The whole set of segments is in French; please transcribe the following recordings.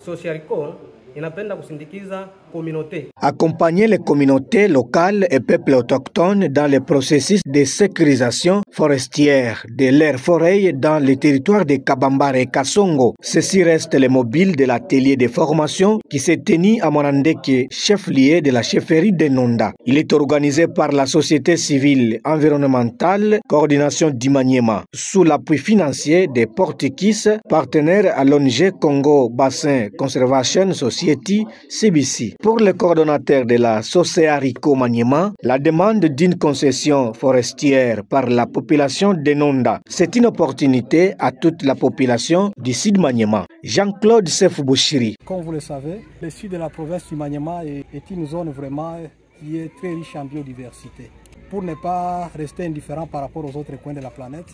Sociaricom inapenda kusindikiza communauté. Accompagner les communautés locales et peuples autochtones dans le processus de sécurisation forestière de leurs forêts dans le territoire de Kabambare et Kasongo. Ceci reste le mobile de l'atelier de formation qui s'est tenu à Monandeke, chef-lieu de la chefferie de Nonda. Il est organisé par la société civile environnementale Coordination du Maniema, sous l'appui financier des Portukis, partenaires à l'ONG Congo Bassin Conservation Society, CBC. Pour le coordonnateur de la Sociaricom Maniema, la demande d'une concession forestière par la population de Nonda, c'est une opportunité à toute la population du sud Maniema. Jean-Claude Sefbouchiri. Comme vous le savez, le sud de la province du Maniema est une zone vraiment qui est très riche en biodiversité. Pour ne pas rester indifférent par rapport aux autres coins de la planète,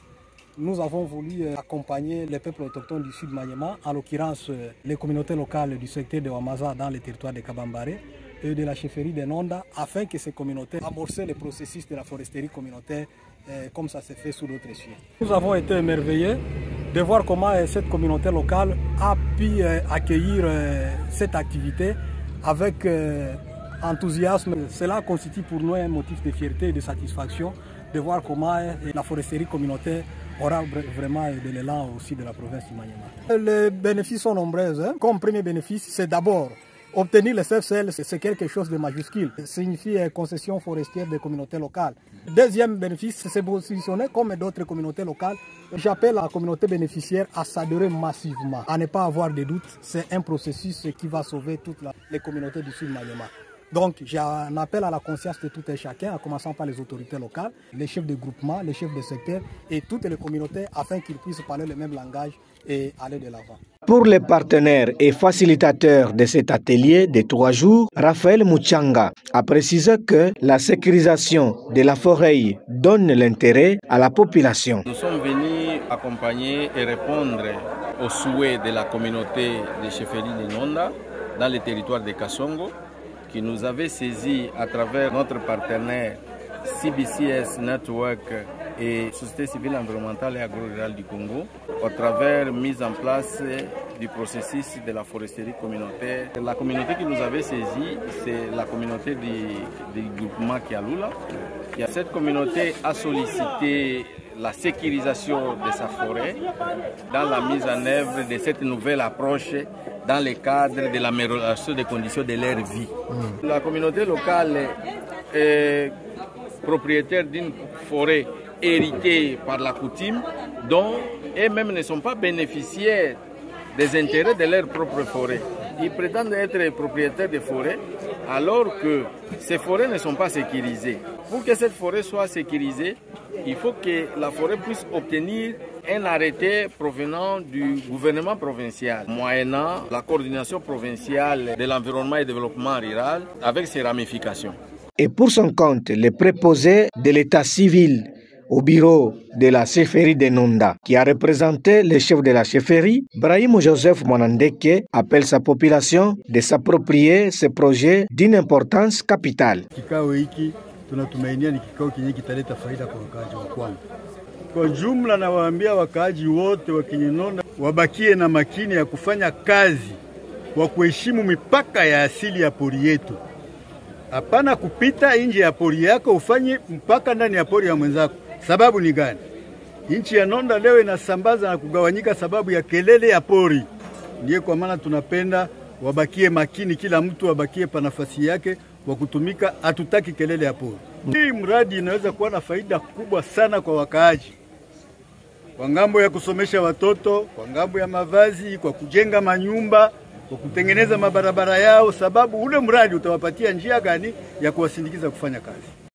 nous avons voulu accompagner les peuples autochtones du sud Maniema, en l'occurrence les communautés locales du secteur de Wamaza dans le territoire de Kabambare et de la chefferie de Nonda, afin que ces communautés amorcent le processus de la foresterie communautaire comme ça se fait sous d'autres cieux. Nous avons été émerveillés de voir comment cette communauté locale a pu accueillir cette activité avec enthousiasme. Cela constitue pour nous un motif de fierté et de satisfaction de voir comment la foresterie communautaire aura vraiment de l'élan aussi de la province du Maniema. Les bénéfices sont nombreux. Comme premier bénéfice, c'est d'abord obtenir le CFCL, c'est quelque chose de majuscule. Ça signifie concession forestière des communautés locales. Deuxième bénéfice, c'est positionner comme d'autres communautés locales. J'appelle la communauté bénéficiaire à s'adhérer massivement, à ne pas avoir de doutes. C'est un processus qui va sauver toutes les communautés du sud Maniema. Donc, j'en appelle à la conscience de tout un chacun, en commençant par les autorités locales, les chefs de groupement, les chefs de secteur et toutes les communautés afin qu'ils puissent parler le même langage et aller de l'avant. Pour les partenaires et facilitateurs de cet atelier de 3 jours, Raphaël Muchanga a précisé que la sécurisation de la forêt donne l'intérêt à la population. Nous sommes venus accompagner et répondre aux souhaits de la communauté de chefferie de Nonda dans le territoire de Kasongo, qui nous avait saisi à travers notre partenaire CBCS Network et Société civile environnementale et agro-rurale du Congo, à travers mise en place du processus de la foresterie communautaire. La communauté qui nous avait saisi, c'est la communauté du groupement Kialula. Cette communauté a sollicité la sécurisation de sa forêt dans la mise en œuvre de cette nouvelle approche dans le cadre de l'amélioration des conditions de leur vie. La communauté locale est propriétaire d'une forêt héritée par la coutume, dont eux-mêmes ne sont pas bénéficiaires des intérêts de leur propre forêt. Ils prétendent être propriétaires de forêts alors que ces forêts ne sont pas sécurisées. Pour que cette forêt soit sécurisée, il faut que la forêt puisse obtenir un arrêté provenant du gouvernement provincial, moyennant la coordination provinciale de l'environnement et développement rural avec ses ramifications. Et pour son compte, le préposé de l'état civil au bureau de la chefferie de Nonda, qui a représenté le chef de la chefferie, Brahim Joseph Monandeke, appelle sa population de s'approprier ce projet d'une importance capitale. Tunatumainia ni kikao kinyi kitaleta faida kwa wakaaji wa kwanza. Kwa jumla na waambia wakaaji wote wa Kinonda wabakie na makini ya kufanya kazi kwa kuheshimu mipaka ya asili ya pori yetu. Hapana kupita nje ya pori yako ufanye mpaka ndani ya pori ya mwenzako. Sababu ni gani? Nchi ya Nonda leo inasambaza na kugawanyika sababu ya kelele ya pori. Ndiye kwa maana tunapenda wabakie makini, kila mtu wabakie pa nafasi yake wa kutumika, hatutaki kelele ya pori. Hii mradi inaweza kuwa na faida kubwa sana kwa wakaaji. Kwa ngambo ya kusomesha watoto, kwa ngambo ya mavazi, kwa kujenga manyumba, kwa kutengeneza mabarabara yao, sababu ule mradi utawapatia njia gani ya kuwasindikiza kufanya kazi.